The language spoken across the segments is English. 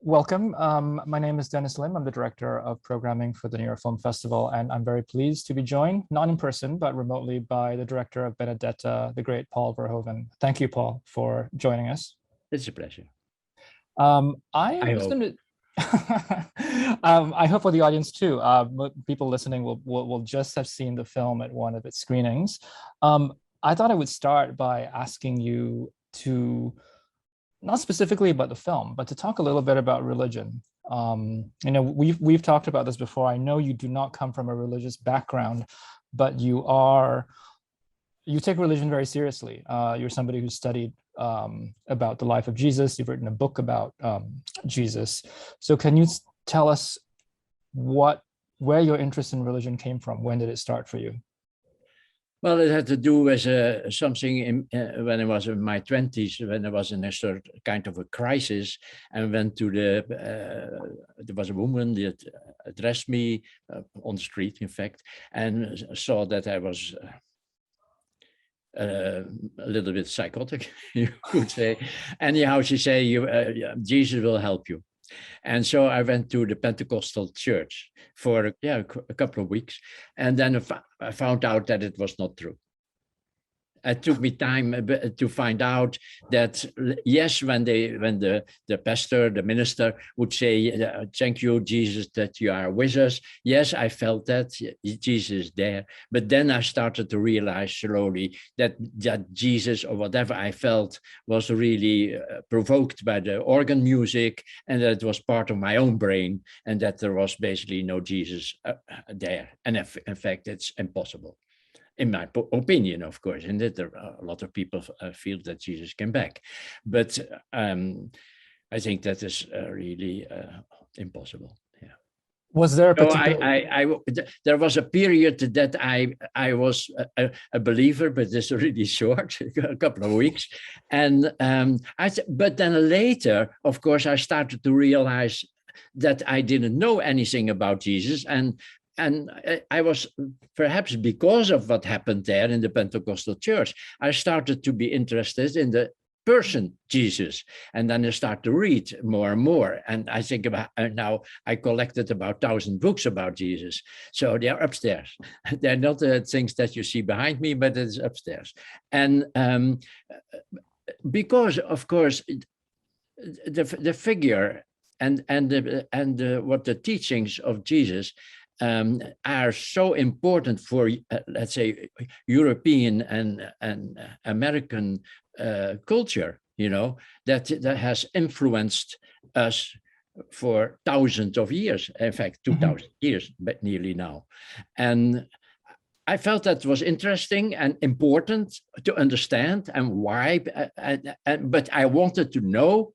Welcome. My name is Dennis Lim. I'm the director of programming for the New York Film Festival, and I'm very pleased to be joined, not in person, but remotely, by the director of Benedetta, the great Paul Verhoeven. Thank you, Paul, for joining us. It's a pleasure. I was going to. I hope for the audience too. People listening will just have seen the film at one of its screenings. I thought I would start by asking you to, not specifically about the film, but to talk a little bit about religion. We've talked about this before. I know you do not come from a religious background, but you take religion very seriously. You're somebody who studied about the life of Jesus. You've written a book about Jesus. So can you tell us where your interest in religion came from? When did it start for you? Well, it had to do with something when I was in my 20s, when I was in a sort kind of a crisis, and went to there was a woman that addressed me on the street, in fact, and saw that I was a little bit psychotic, you could say. Anyhow, she said, Jesus will help you. And so I went to the Pentecostal church for a couple of weeks, and then I found out that it was not true. It took me time to find out that, yes, when the pastor, the minister would say, thank you, Jesus, that you are with us. Yes, I felt that Jesus is there. But then I started to realize slowly that Jesus, or whatever I felt, was really provoked by the organ music, and that it was part of my own brain, and that there was basically no Jesus there. And in fact, it's impossible. In my opinion, of course, and that there are a lot of people feel that Jesus came back, but I think that is really impossible. Yeah. Was there a particular? There was a period that I was a believer, but it's really short, a couple of weeks, and but then later, of course, I started to realize that I didn't know anything about Jesus, and I was, perhaps because of what happened there in the Pentecostal church, I started to be interested in the person Jesus. And then I started to read more and more. And I think about now I collected about 1,000 books about Jesus. So they're upstairs. They're not the things that you see behind me, but it's upstairs. And because, of course, the figure and what the teachings of Jesus are so important for, let's say, European and American culture, that has influenced us for thousands of years, in fact, 2,000 years, but nearly now. And I felt that was interesting and important to understand and why, but I wanted to know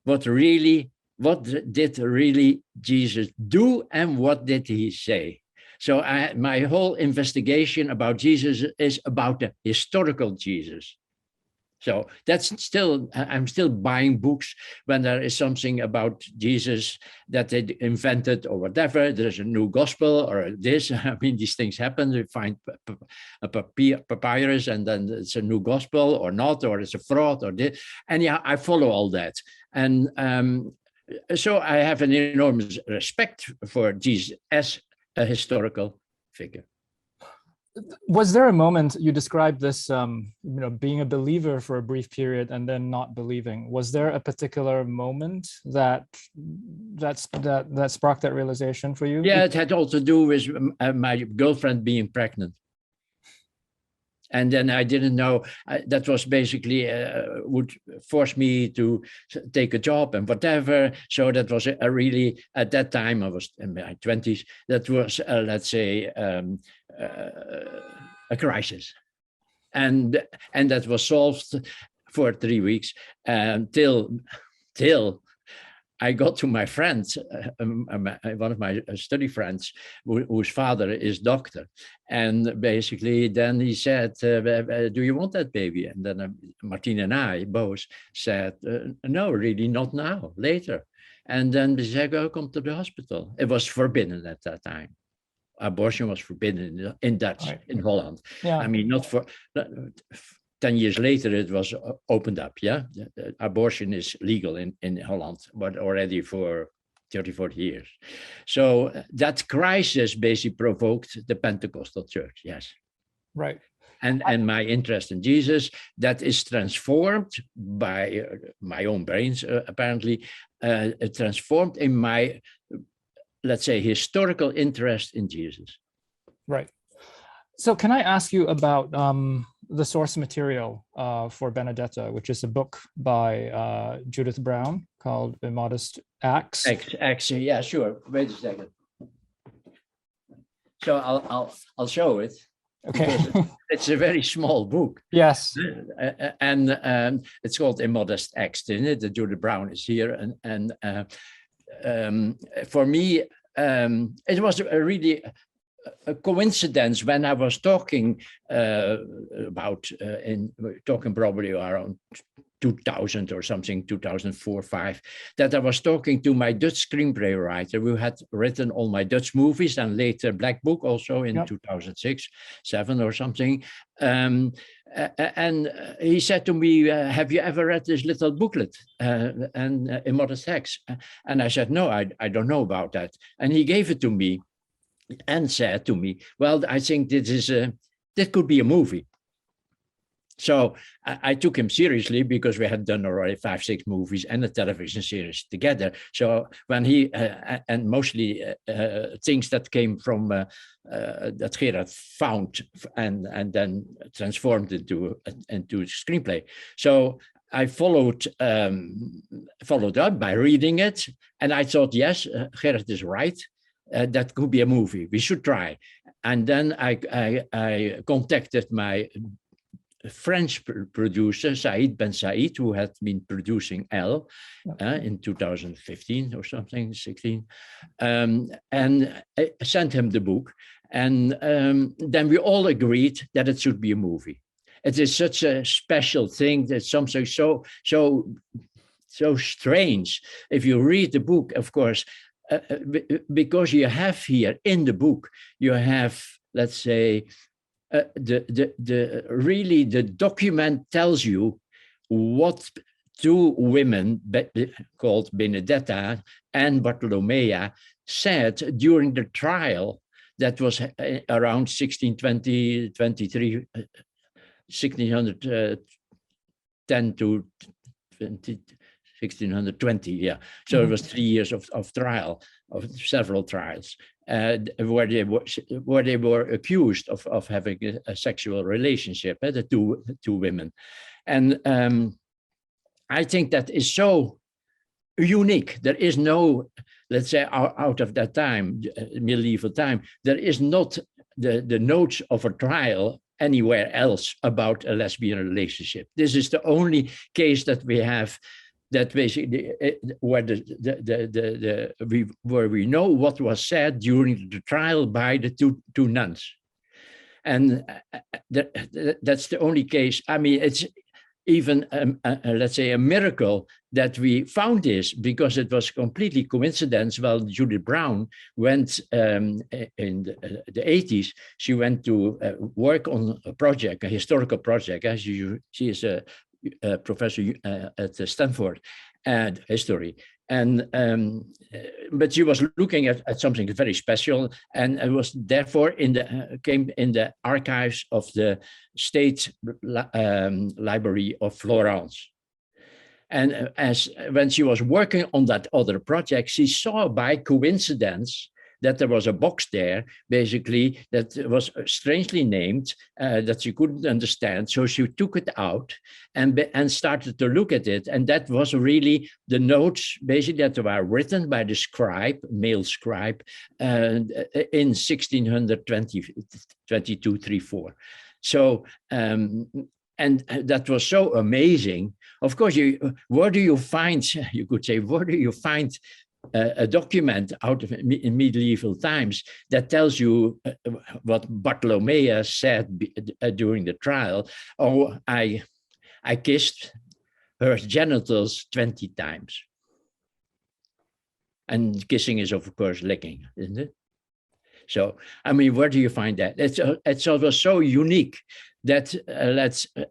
what did really Jesus do and what did he say? So my whole investigation about Jesus is about the historical Jesus. So I'm still buying books when there is something about Jesus that they invented or whatever. There's a new gospel or this. I mean, these things happen. You find a papyrus and then it's a new gospel or not, or it's a fraud or this. And yeah, I follow all that. And so I have an enormous respect for Jesus as a historical figure. Was there a moment, you described this, being a believer for a brief period and then not believing? Was there a particular moment that sparked that realization for you? Yeah, it had also to do with my girlfriend being pregnant. And then I didn't know, that was basically would force me to take a job and whatever. So that was a really, at that time, I was in my 20s, that was, let's say, a crisis. And that was solved for 3 weeks till I got to my friends, one of my study friends, whose father is doctor. And basically then he said, do you want that baby? And then Martine and I both said, no, really not now, later. And then they said, go come to the hospital. It was forbidden at that time. Abortion was forbidden in Dutch, right, in Holland. Yeah. I mean, not for 10 years later, it was opened up. Yeah, abortion is legal in Holland, but already for 30, 40 years. So that crisis basically provoked the Pentecostal church. Yes. Right. And my interest in Jesus, that is transformed by my own brains, apparently, transformed in my, let's say, historical interest in Jesus. Right. So can I ask you about the source material for Benedetta, which is a book by Judith Brown called Immodest Acts? Actually, yeah, sure. Wait a second. So I'll show it. Okay. It's a very small book. Yes. And it's called Immodest Acts, isn't it? Judith Brown is here. And for me, it was really a coincidence when I was talking talking probably around 2000 or something, 2004, 5, that I was talking to my Dutch screenplay writer who had written all my Dutch movies and later Black Book also in 2006, 7 or something. And he said to me, have you ever read this little booklet and Immodest Acts? And I said, no, I don't know about that. And he gave it to me and said to me, well, I think this could be a movie. So I took him seriously because we had done already 5, 6 movies and a television series together. So when he, and mostly things that came from, that Gerard found and then transformed into screenplay. So I followed up by reading it. And I thought, yes, Gerard is right. That could be a movie. We should try. And then I contacted my French producer, Saïd Ben Saïd, who had been producing Elle in 2015 or something, 16, and I sent him the book. And then we all agreed that it should be a movie. It is such a special thing. That's something so strange. If you read the book, of course, because you have here in the book, you have, let's say, the document tells you what 2 women called Benedetta and Bartolomea said during the trial that was around 1610 to 1620, yeah. So it was 3 years of trial, of several trials, where they were accused of having a sexual relationship, the two women. And I think that is so unique. There is no, let's say, out of that time, medieval time, there is not the notes of a trial anywhere else about a lesbian relationship. This is the only case that we have that basically where where we know what was said during the trial by the two nuns, and that's the only case. I mean, it's even let's say a miracle that we found this, because it was completely coincidence. Well, Judith Brown went in the 80s. She went to work on a project, a historical project. As she is a professor at Stanford and history, and but she was looking at something very special, and it was therefore came in the archives of the State Library of Florence. And when she was working on that other project, she saw by coincidence that there was a box there, basically, that was strangely named, that she couldn't understand. So she took it out and started to look at it. And that was really the notes, basically, that were written by the scribe, male scribe, in 1622, 34. So, and that was so amazing. Of course, where do you find, you could say, where do you find a document out of in medieval times that tells you what Bartolomea said during the trial? Oh, I kissed her genitals 20 times. And kissing is, of course, licking, isn't it? So, I mean, where do you find that? It was so unique that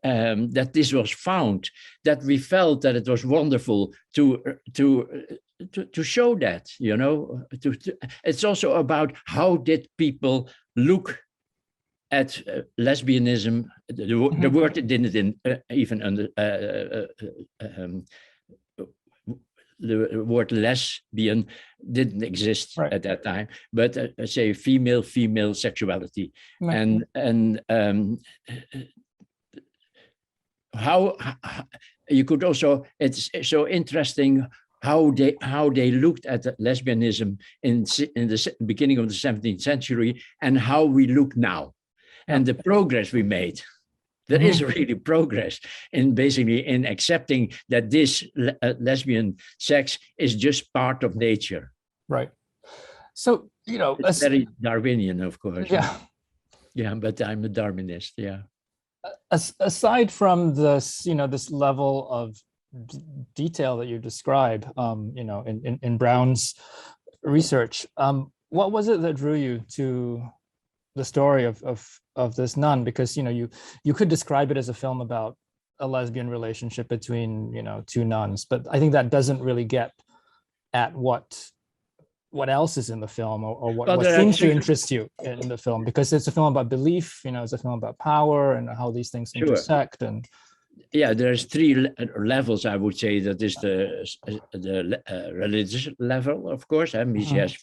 that this was found, that we felt that it was wonderful to show that, you know. It's also about how did people look at lesbianism. The word didn't even under the word lesbian didn't exist at that time, but say female sexuality, and how you could also, it's so interesting how they looked at lesbianism in the beginning of the 17th century and how we look now, and the progress we made. There is really progress in basically in accepting that this lesbian sex is just part of nature. Right. So, you know, it's very Darwinian, of course. Yeah. Yeah, but I'm a Darwinist. Yeah. Aside from this, you know, this level of detail that you describe, you know, in Brown's research, what was it that drew you to the story of this nun? Because, you know, you could describe it as a film about a lesbian relationship between, you know, two nuns, but I think that doesn't really get at what else is in the film, or what seems to interest you in the film, because it's a film about belief, you know, it's a film about power and how these things intersect. And yeah, there's three levels, I would say. That is the religious level, of course. I mean, she has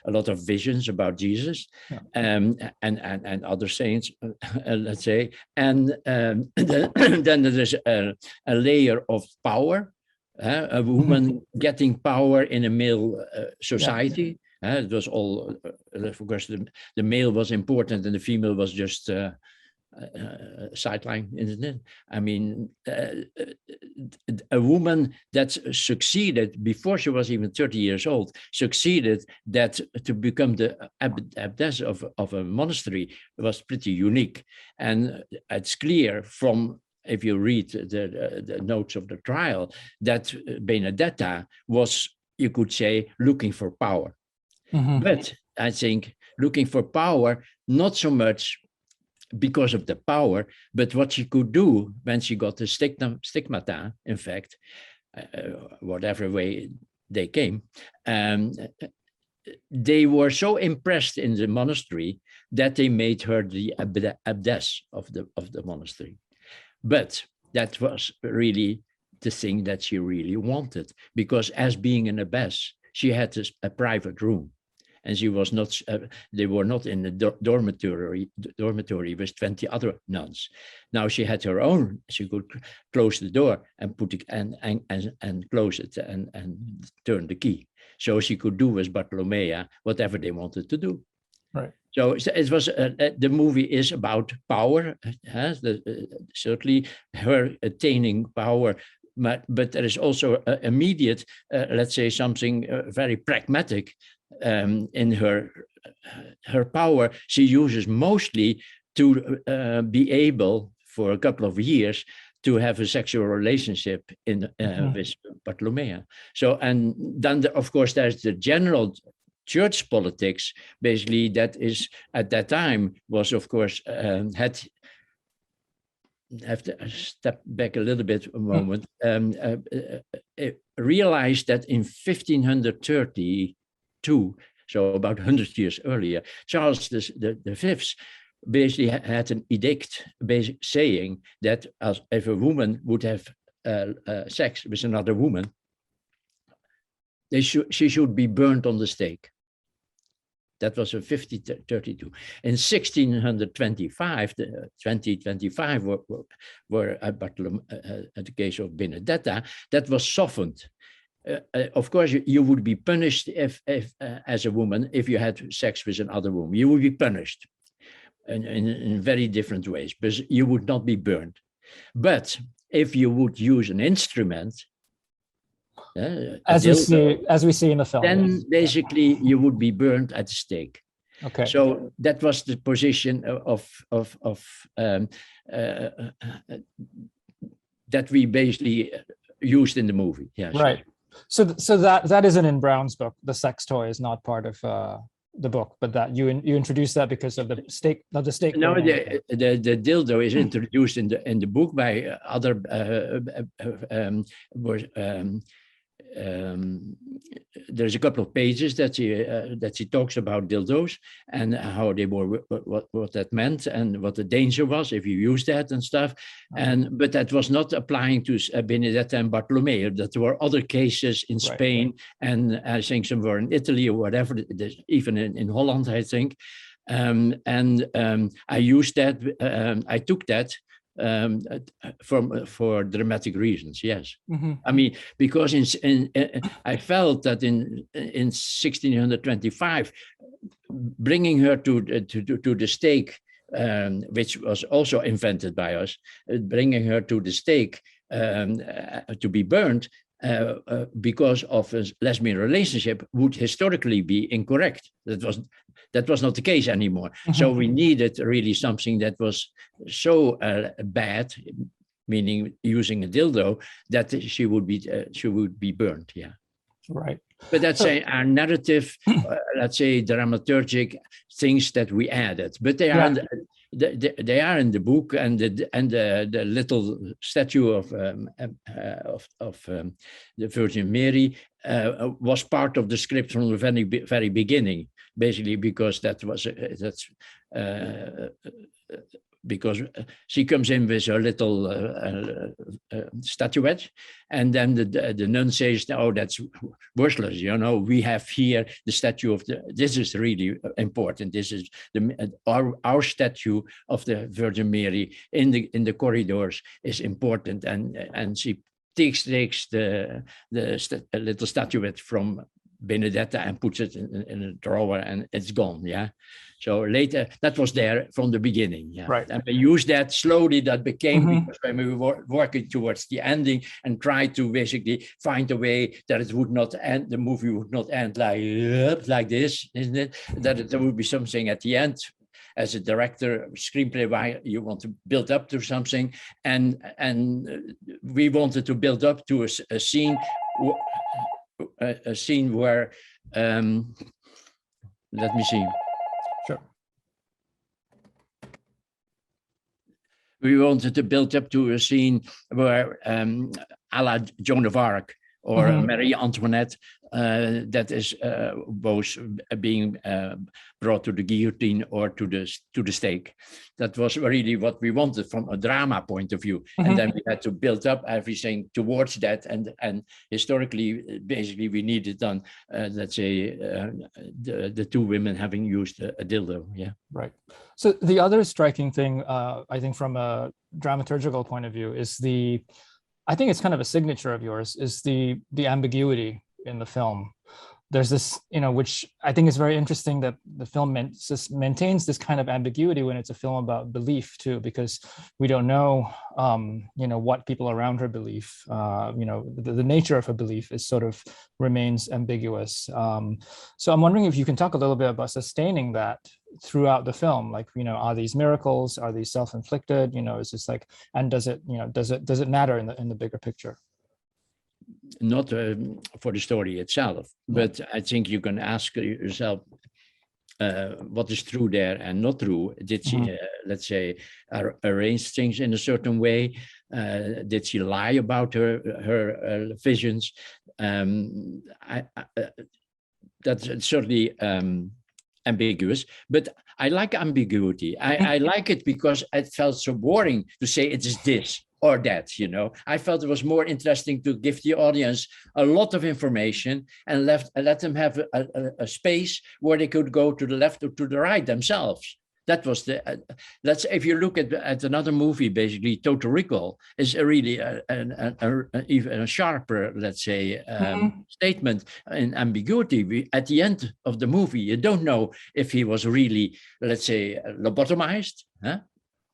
a lot of visions about Jesus, and other saints, let's say. And then there's a layer of power, a woman getting power in a male society. It was all, of course, the male was important and the female was just sideline, isn't it? I mean, a woman that succeeded before she was even 30 years old, succeeded that to become the abbess of a monastery was pretty unique. And it's clear from, if you read the notes of the trial, that Benedetta was, you could say, looking for power. But I think looking for power, not so much because of the power, but what she could do when she got the stigmata, in fact, whatever way they came, they were so impressed in the monastery that they made her the abbess of the monastery. But that was really the thing that she really wanted, because as being an abbess, she had a private room. And she was not, they were not in the dormitory with 20 other nuns. Now she had her own, she could close the door and put it and close it and turn the key. So she could do with Bartolomea whatever they wanted to do. Right. So it was, the movie is about power, certainly her attaining power, but there is also immediate, let's say, something very pragmatic. In her power, she uses mostly to be able for a couple of years to have a sexual relationship with Bartolomea. So, and then of course there's the general church politics, basically, that is at that time was, of course, have to step back a little bit a moment, realized that in 1532, so about 100 years earlier, Charles V basically had an edict saying that if a woman would have sex with another woman, she should be burned on the stake. That was in 1532. In 1625, 2025, were at the case of Benedetta, that was softened. Of course, you would be punished if as a woman, if you had sex with another woman. You would be punished in very different ways, but you would not be burned. But if you would use an instrument, as we see in the film, then basically you would be burned at the stake. Okay. So that was the position that we basically used in the movie. Yeah. Right. So that isn't in Brown's book. The sex toy is not part of the book, but that you introduced that because of the stake, not the stake. No, the dildo is introduced in the book by other there's a couple of pages that she talks about dildos and how they were, what that meant and what the danger was if you use that and stuff. But that was not applying to Benedetta and Bartolomeo. That there were other cases in Spain, and I think some were in Italy or whatever, even in Holland, I think. I used that. I took that for dramatic reasons, yes. I mean, because I felt that in 1625, bringing her to the stake, which was also invented by us, bringing her to the stake to be burned because of a lesbian relationship would historically be incorrect. That was not the case anymore. So we needed really something that was so bad, meaning using a dildo, that she would be burned. Yeah. Right. But that's our narrative, let's say dramaturgic things that we added. But they are they are in the book, and the little statue of the Virgin Mary was part of the script from the very beginning, basically because because she comes in with her little statuette, and then the nun says, "Oh, that's worthless. You know, we have here the statue of this is really important. This is our statue of the Virgin Mary in the corridors is important." And she takes the little statuette from Benedetta and puts it in a drawer, and it's gone. Yeah. So later, that was there from the beginning. Yeah. Right. And we used that slowly. That became, because when we were working towards the ending and tried to basically find a way that it would not end, the movie would not end like this, isn't it? That there would be something at the end. As a director, screenplay, why you want to build up to something, and we wanted to build up to a scene. A scene where, let me see. Sure. We wanted to build up to a scene where, a la Joan of Arc or Marie Antoinette, that is both being brought to the guillotine or to the stake. That was really what we wanted from a drama point of view. And then we had to build up everything towards that. And historically, basically, we needed on, let's say, the two women having used a dildo. Yeah. Right. So the other striking thing, I think, from a dramaturgical point of view, is I think it's kind of a signature of yours, is the ambiguity in the film. There's this, which I think is very interesting, that the film maintains this kind of ambiguity when it's a film about belief too, because we don't know, what people around her believe. The nature of her belief is sort of remains ambiguous. So I'm wondering if you can talk a little bit about sustaining that throughout the film. Like, are these miracles? Are these self-inflicted? Is this like, and does it matter in the bigger picture? Not for the story itself, but I think you can ask yourself what is true there and not true. Did she, let's say, arrange things in a certain way? Did she lie about her visions? That's certainly ambiguous, but I like ambiguity. I like it because it felt so boring to say it is this or that, I felt it was more interesting to give the audience a lot of information and let them have a space where they could go to the left or to the right themselves. That was if you look at another movie, basically Total Recall is really even a sharper, let's say, statement in ambiguity. At the end of the movie, you don't know if he was really, let's say, lobotomized, huh?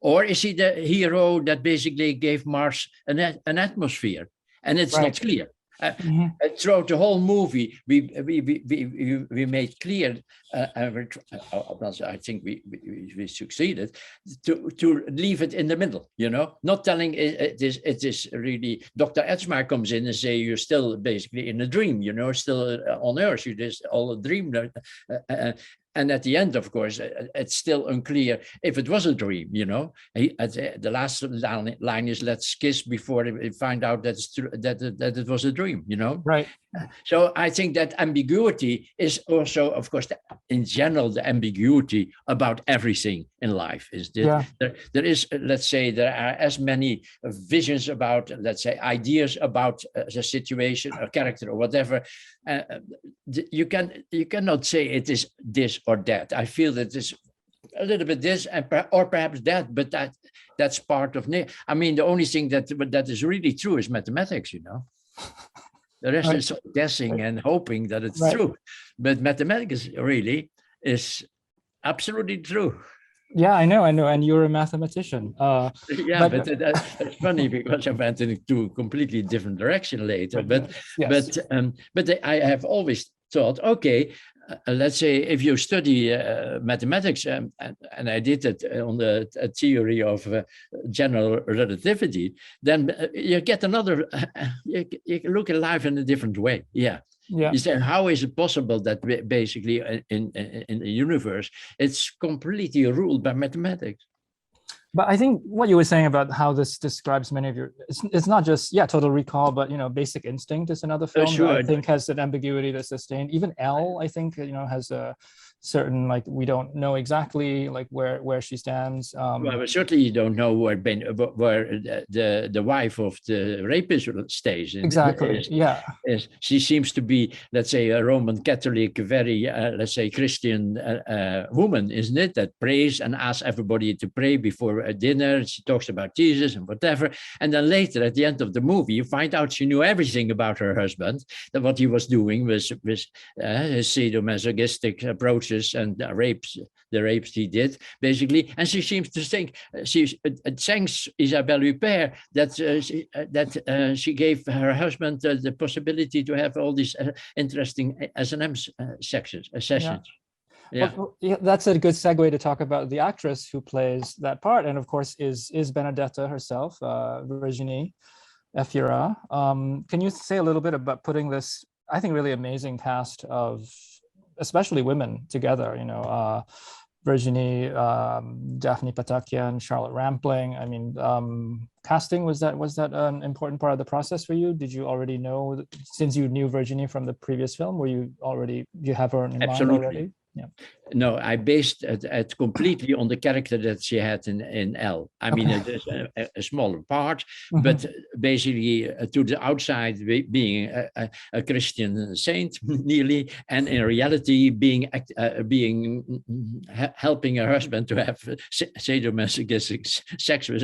Or is he the hero that basically gave Mars an atmosphere? And it's not clear. Throughout the whole movie, we made clear, I think we succeeded to leave it in the middle, not telling it is really. Dr. Etzmar comes in and say you're still basically in a dream, still on Earth, you just all a dream, And at the end, of course, it's still unclear if it was a dream, you know. The last line is, let's kiss before we find out that it's true, that it was a dream, you know. Right. So I think that ambiguity is also, of course, in general, the ambiguity about everything in life is that there is, let's say, there are as many visions about, let's say, ideas about the situation or character or whatever. You cannot say it is this or that. I feel that it's a little bit this or perhaps that, but that's part of. I mean, the only thing that is really true is mathematics, you know. The rest is guessing and hoping that it's true, but mathematics really is absolutely true. Yeah, I know, and you're a mathematician. But it's funny because I went into a completely different direction later. But I have always thought, okay, let's say if you study mathematics, and I did it on the theory of general relativity, then you get another, you look at life in a different way. Yeah. You say, how is it possible that basically in the universe, it's completely ruled by mathematics? But I think what you were saying about how this describes many of your, it's not just, Total Recall, but, you know, Basic Instinct is another film that I think has an ambiguity that's sustained. Even Elle, I think, you know, has a certain, like, we don't know exactly like where she stands. Well, certainly you don't know where the wife of the rapist stays. Exactly. She seems to be, let's say, a Roman Catholic, very let's say Christian woman, isn't it? That prays and asks everybody to pray before a dinner. She talks about Jesus and whatever. And then later, at the end of the movie, you find out she knew everything about her husband. That what he was doing was his sadomasochistic approach and the rapes he did, basically. And she seems to think, thanks Isabelle Huppert, that she gave her husband the possibility to have all these interesting S&M sessions. Well, that's a good segue to talk about the actress who plays that part, and of course is Benedetta herself, Virginie Efira. Can you say a little bit about putting this, I think, really amazing cast of especially women together, you know, Virginie, Daphne Patakian, Charlotte Rampling. I mean, casting, was that an important part of the process for you? Did you already know, since you knew Virginie from the previous film, do you have her in mind already? Yeah. No, I based it completely on the character that she had in Elle. I mean, it is a smaller part, but basically to the outside being a Christian saint nearly, and in reality being helping her husband to have sadomasochistic sex with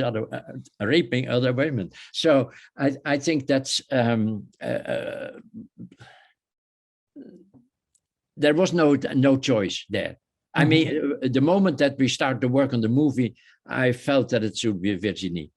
raping other women. So I think that's there was no choice there. I mean, the moment that we started to work on the movie, I felt that it should be Virginie.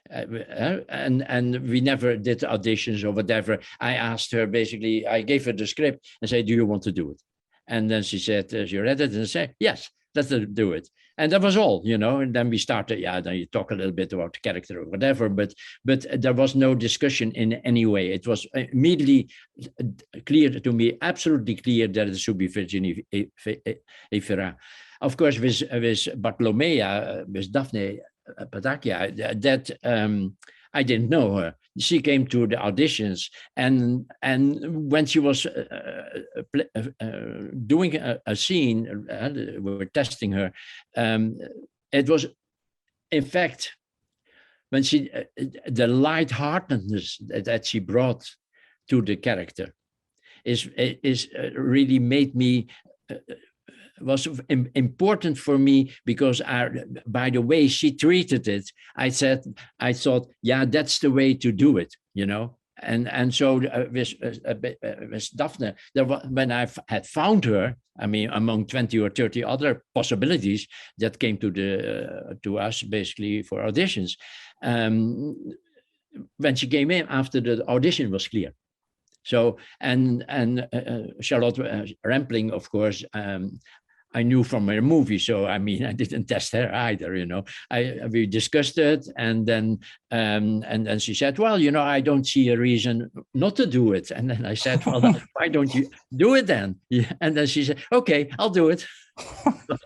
And we never did auditions or whatever. I asked her, basically, I gave her the script and said, do you want to do it? And then she said, she read it and said, yes, let's do it. And that was all, you know. And then we started, then you talk a little bit about the character or whatever, but there was no discussion in any way. It was immediately clear to me, absolutely clear, that it should be Virginie Efira. Of course, with Bartolomea, with Daphne Patakia, that I didn't know her. She came to the auditions, and when she was doing a scene, we were testing her. It was, in fact, when the lightheartedness that she brought to the character is really made me. Was important for me, because by the way she treated it, I thought, yeah, that's the way to do it, you know. And so with Daphne, when I had found her, I mean, among 20 or 30 other possibilities that came to us basically for auditions, when she came in after the audition was clear. So and Charlotte Rampling, of course, I knew from her movie, so I mean, I didn't test her either, you know. We discussed it, and then And then she said, well, you know, I don't see a reason not to do it. And then I said, well, why don't you do it then? Yeah. And then she said, okay, I'll do it.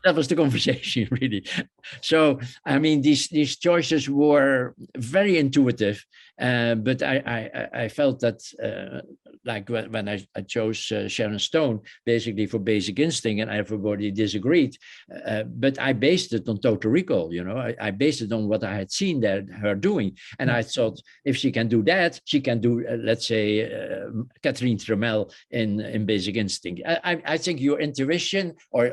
That was the conversation, really. So, I mean, these choices were very intuitive, but I felt that, like when I chose Sharon Stone, basically for Basic Instinct, and everybody disagreed, but I based it on Total Recall. You know, I based it on what I had seen her doing, and I thought if she can do that, she can do, let's say, Catherine Tremel in Basic Instinct. I think your intuition, or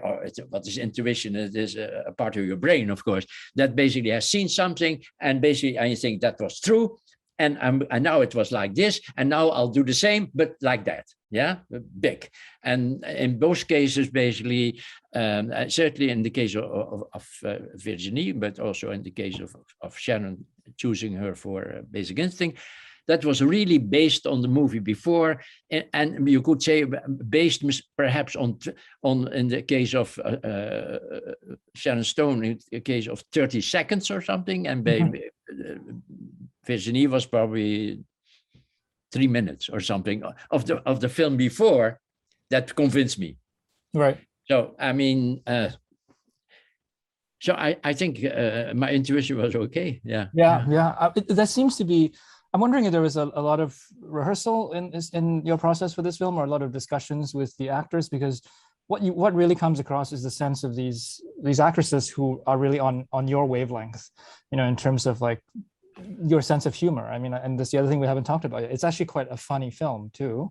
what is intuition? It is a part of your brain, of course, that basically has seen something, and basically I think that was true. And now it was like this, and now I'll do the same, but like that, yeah, big. And in both cases, basically, certainly in the case of Virginie, but also in the case of Sharon choosing her for Basic Instinct, that was really based on the movie before, and you could say based perhaps on in the case of Sharon Stone, in the case of 30 seconds or something, and Virginie was probably 3 minutes or something of the film before that convinced me. Right. So I mean, so I think my intuition was okay. Yeah. That seems to be. I'm wondering if there was a lot of rehearsal in your process for this film, or a lot of discussions with the actors, because what really comes across is the sense of these actresses who are really on your wavelength, you know, in terms of like your sense of humor. I mean, and that's the other thing we haven't talked about yet. It's actually quite a funny film too.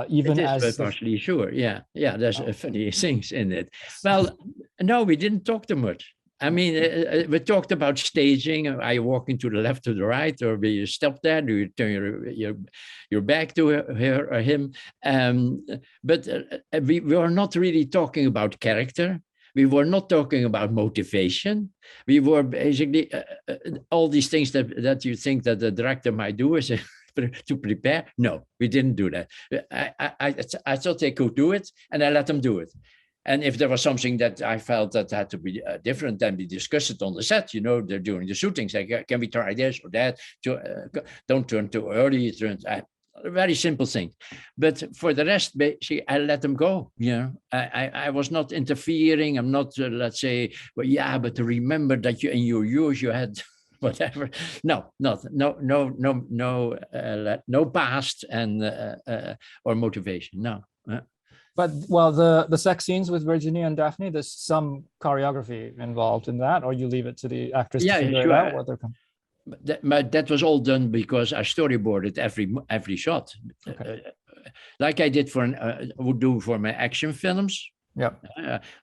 Even it is, as partially, sure, yeah, there's funny things in it. Well, no, we didn't talk too much. I mean, we talked about staging. Are you walking to the left, to the right, or do you stop there? Do you turn your back to her or him? But we were not really talking about character. We were not talking about motivation. We were basically all these things that you think that the director might do is to prepare. No, we didn't do that. I thought they could do it, and I let them do it. And if there was something that I felt that had to be different, then we discussed it on the set, you know, during the shooting. Say, can we try this or that? Don't turn too early. Very simple thing. But for the rest, basically, I let them go. You know, I was not interfering. I'm not, let's say, well, yeah, but remember that in your use you had whatever. No past and or motivation. No. But well, the sex scenes with Virginie and Daphne, there's some choreography involved in that, or you leave it to the actors to figure it out what they're coming. That was all done because I storyboarded every shot, like I did would do for my action films. Yeah,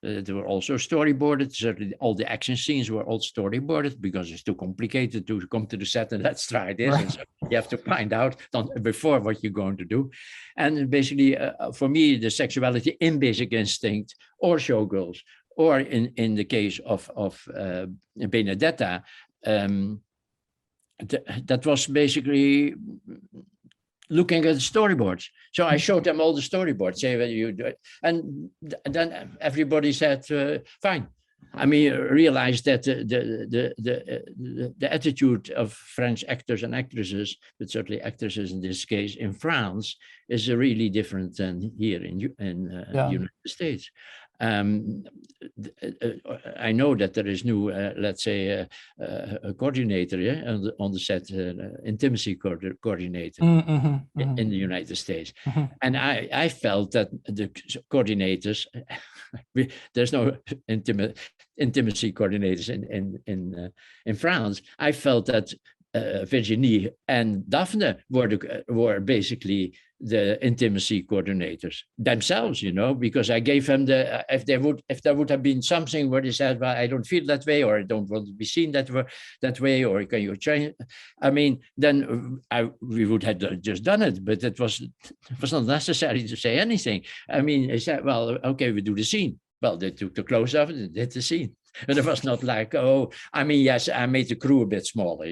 they were also storyboarded. Certainly, all the action scenes were all storyboarded because it's too complicated to come to the set and let's try this. Right. So you have to find out before what you're going to do. And basically, for me, the sexuality in Basic Instinct or Showgirls, or in the case of Benedetta, that was basically looking at the storyboards. So I showed them all the storyboards, say what you do it. And then everybody said, fine. I mean, realized that the attitude of French actors and actresses, but certainly actresses in this case in France, is really different than here in the United States. I know that there is new, let's say, a coordinator on the set, intimacy coordinator in the United States. And I felt that the coordinators, there's no intimacy coordinators in France. I felt that Virginie and Daphne were basically the intimacy coordinators themselves, you know, because I gave them if there would have been something where they said, well, I don't feel that way, or I don't want to be seen that way, or can you change? I mean, then we would have just done it, but it was not necessary to say anything. I mean, they said, well, okay, we do the scene. Well, they took the clothes off and did the scene. And it was not like, oh, I mean, yes, I made the crew a bit smaller.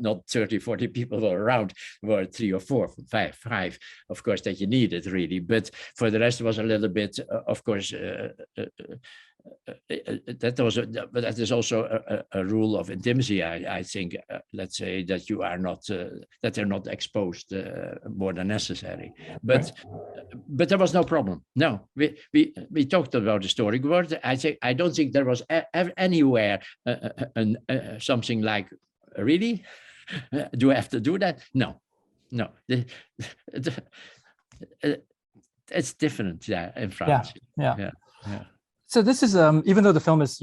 Not 30, 40 people were around. There were 3 or 4, 5, of course, that you needed really. But for the rest, it was a little bit, of course, but that is also a rule of intimacy. I think, let's say that you are not that they're not exposed more than necessary. But there was no problem. No, we talked about the story word. I don't think there was anywhere something like, really, do I have to do that? No. It's different, in France. Yeah. So this is even though the film is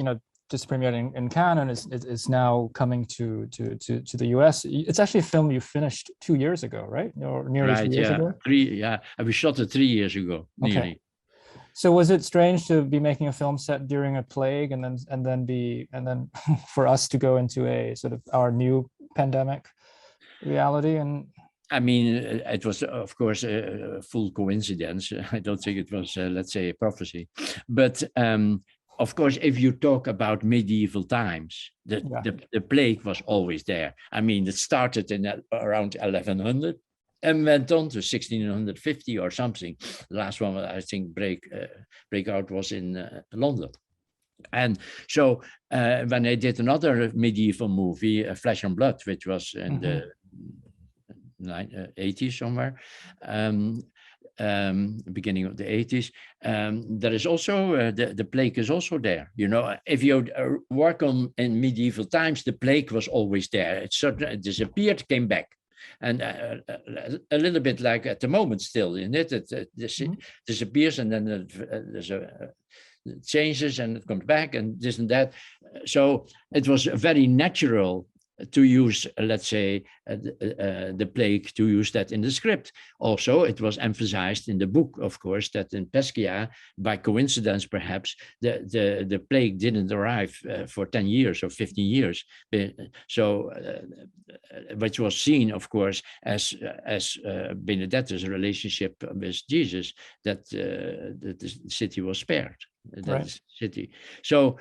just premiered in Cannes and is now coming to the US, it's actually a film you finished 2 years ago, right? Or nearly 2 years ago. We shot it 3 years ago, nearly. Okay. So was it strange to be making a film set during a plague and then for us to go into a sort of our new pandemic reality? And I mean, it was, of course, a full coincidence. I don't think it was, let's say, a prophecy. But of course, if you talk about medieval times, the plague was always there. I mean, it started in around 1100 and went on to 1650 or something. The last one, I think, breakout was in London. And so when I did another medieval movie, Flesh and Blood, which was in the 80s somewhere, beginning of the 80s, there is also the plague is also there. If you work in medieval times, the plague was always there. It certainly disappeared, came back, and a little bit like at the moment still, isn't it? It disappears and then there's it changes and it comes back and this and that. So it was very natural to use, let's say, the plague, to use that in the script. Also, it was emphasized in the book, of course, that in Pescia, by coincidence perhaps, the plague didn't arrive for 10 years or 15 years. So, which was seen, of course, as Benedetta's relationship with Jesus, that the city was spared. That city. So.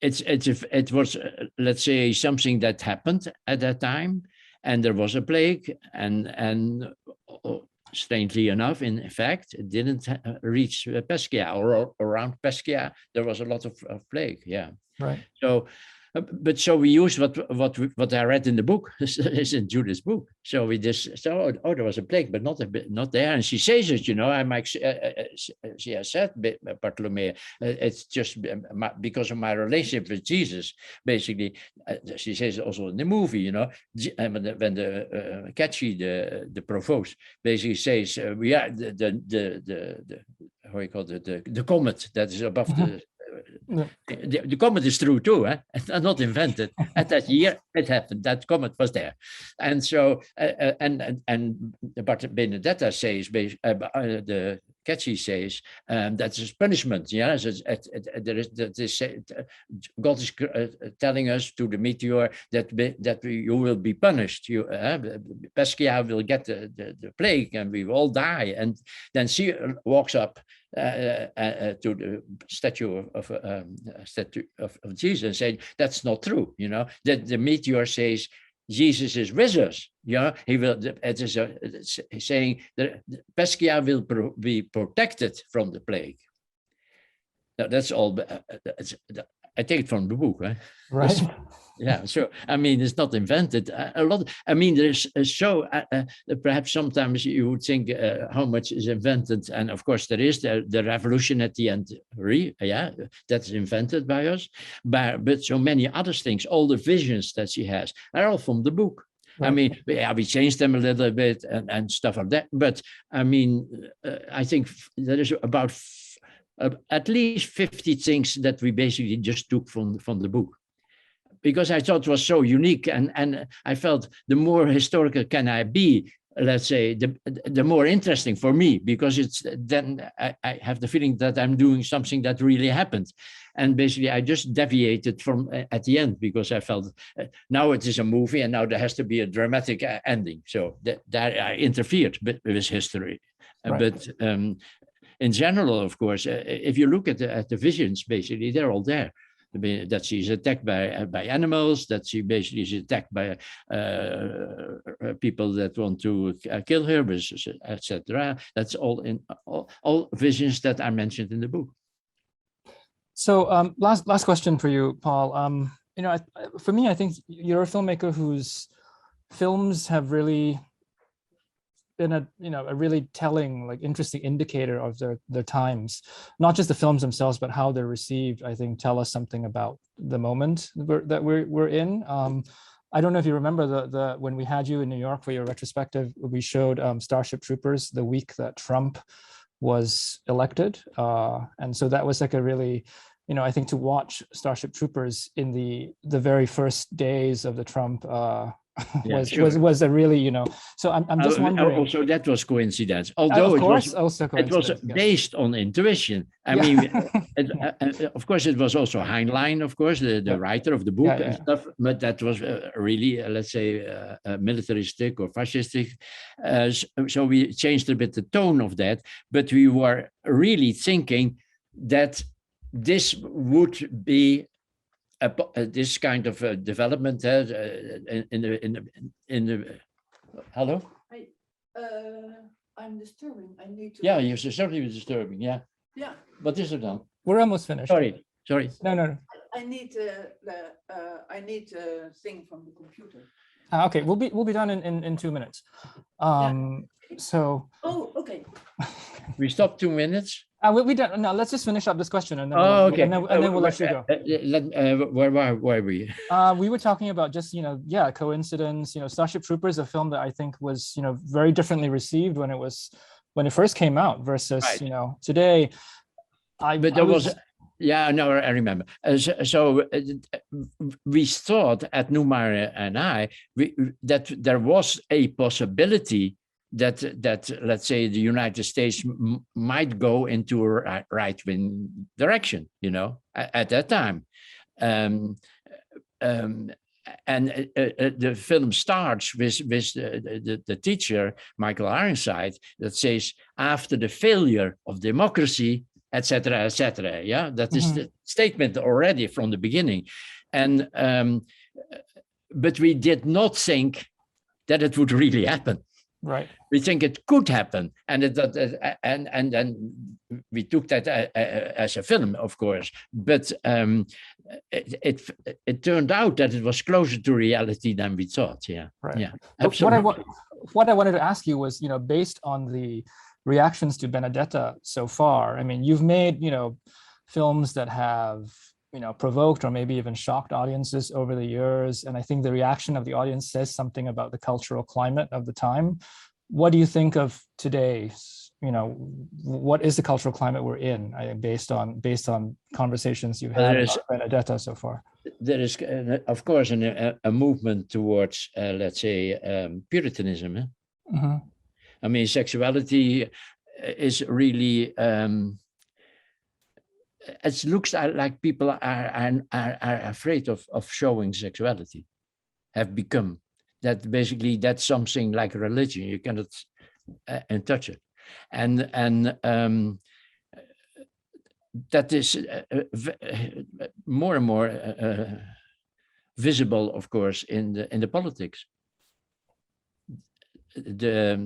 It was, let's say, something that happened at that time, and there was a plague, and strangely enough, in fact, it didn't reach Pescia, or around Pescia, there was a lot of plague. Yeah. Right. So. But so we used what I read in the book, is in Judith's book. So we just said, oh, there was a plague, but not there. And she says it, she has said, Bartholomew, it's just because of my relationship with Jesus, basically. She says it also in the movie, when the Catchy, the provost, basically says, we are the how you call it, the comet that is above the comet is true too, It's not invented. At that year, it happened. That comet was there, and so but Benedetta says, the Catchy says, that's punishment. Yeah, God is telling us to the meteor that you will be punished. Pescia will get the plague, and we will all die. And then she walks up to the statue of Jesus, saying that's not true. That the meteor says Jesus is with us. He will. It is saying that Pescia will be protected from the plague. Now, that's all. I take it from the book, right? Yeah. So I mean, it's not invented. A lot. I mean, there's so perhaps sometimes you would think how much is invented, and of course there is the revolution at the end. That's invented by us, but so many other things. All the visions that she has are all from the book. Right. I mean, we changed them a little bit and stuff like that. But I mean, I think there is about at least 50 things that we basically just took from the book, because I thought it was so unique, and I felt the more historical can I be, let's say, the more interesting for me, because it's then I have the feeling that I'm doing something that really happened. And basically I just deviated from at the end, because I felt now it is a movie and now there has to be a dramatic ending. So that I interfered with history. Right. But in general, of course, if you look at the visions, basically they're all there. that she's attacked by animals, that she basically is attacked by people that want to kill her, etc. That's all visions that are mentioned in the book. So last question for you, Paul. For me, I think you're a filmmaker whose films have really been a really telling, like, interesting indicator of their times. Not just the films themselves, but how they're received, I think, tell us something about the moment that we're in. I don't know if you remember the when we had you in New York for your retrospective, we showed Starship Troopers the week that Trump was elected. And so that was like a really, I think, to watch Starship Troopers in the very first days of the Trump was a really, so I'm just wondering. Also, that was coincidence, although it was based on intuition. I mean, of course, it was also Heinlein, of course, the writer of the book and stuff, but that was really, let's say, militaristic or fascistic. So we changed a bit the tone of that, but we were really thinking that this would be this kind of development in the hello. I'm disturbing. I need to. Yeah, you're certainly disturbing. Yeah. Yeah. What is it now? We're almost finished. Sorry. No. I need a thing from the computer. Okay, we'll be done in 2 minutes. So. Oh, okay. We stopped 2 minutes. We'll be done. No, let's just finish up this question, and then okay. and then we'll let you go. Where were we? We were talking about just coincidence. Starship Troopers, a film that I think was very differently received when it first came out versus today. I remember. So we thought at Newmar and I that there was a possibility that let's say the United States might go into a right-wing direction, at that time. And the film starts with the teacher, Michael Ironside, that says, after the failure of democracy, etc., etc. Yeah, that is the statement already from the beginning. And but we did not think that it would really happen. Right. We think it could happen, and then we took that as a film, of course. But it turned out that it was closer to reality than we thought. Yeah, right. Yeah. Absolutely. What I wanted to ask you was, based on the reactions to Benedetta so far. I mean, you've made films that have provoked or maybe even shocked audiences over the years. And I think the reaction of the audience says something about the cultural climate of the time. What do you think of today's, what is the cultural climate we're in, based on conversations you've had about Benedetta so far? There is, of course, a movement towards, let's say, Puritanism. Eh? Mm-hmm. I mean, sexuality is really... it looks like people are afraid of showing sexuality, have become that. Basically, that's something like a religion. You cannot touch it, and that is more and more visible, of course, in the politics. I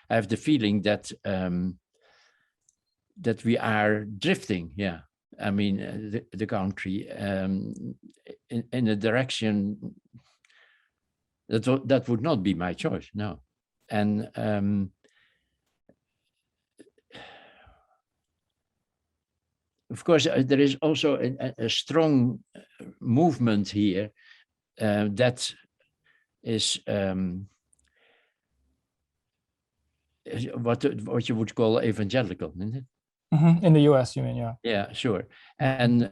have the feeling that that we are drifting. Yeah. I mean, the country in a direction that would not be my choice, no. And of course, there is also a strong movement here that is what you would call evangelical, isn't it? Mm-hmm. In the US, you mean, yeah. Yeah, sure. And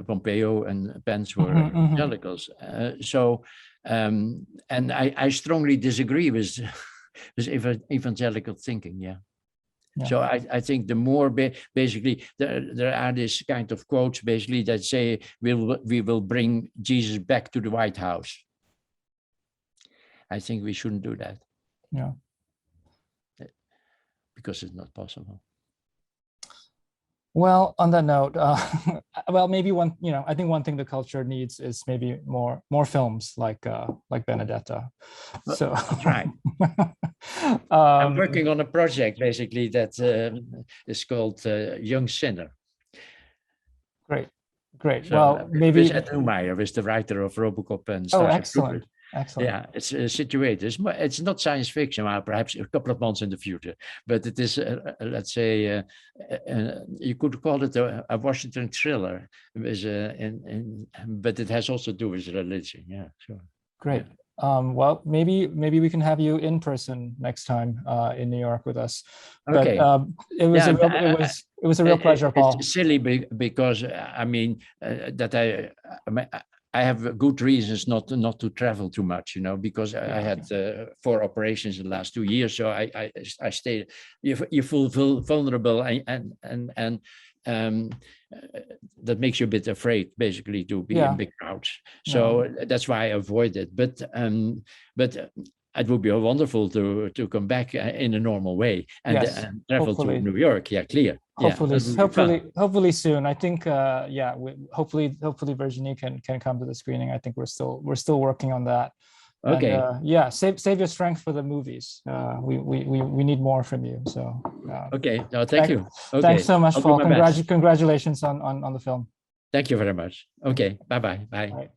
Pompeo and Pence were evangelicals. And I strongly disagree with evangelical thinking, yeah. So I think the more basically there are these kind of quotes basically that say we will bring Jesus back to the White House. I think we shouldn't do that. Yeah. Because it's not possible. Well, on that note, well, maybe one, I think one thing the culture needs is maybe more films like Benedetta. So that's right. I'm working on a project basically that is called Young Sinner. Great. So, well, maybe with Ed Neumeyer is the writer of Robocop and excellent. Yeah, it's situated. It's not science fiction. Well, perhaps a couple of months in the future, but it is, let's say, you could call it a Washington thriller. But it has also to do with religion. Yeah, sure. Great. Yeah. Well, maybe we can have you in person next time in New York with us. Okay. But it was a real pleasure, Paul. It's silly because I mean that I have good reasons not to travel too much, because I had 4 operations in the last 2 years. So I stayed. You feel vulnerable and that makes you a bit afraid, basically, to be in big crowds. So that's why I avoid it. But it would be wonderful to come back in a normal way and travel to New York. Yeah, clear. Hopefully soon. I think hopefully Virginie can come to the screening. I think we're still working on that. Okay. And, save your strength for the movies. We need more from you. So okay. No, thank you. Okay. Thanks so much, Paul. Congratulations on the film. Thank you very much. Okay. Bye. Bye.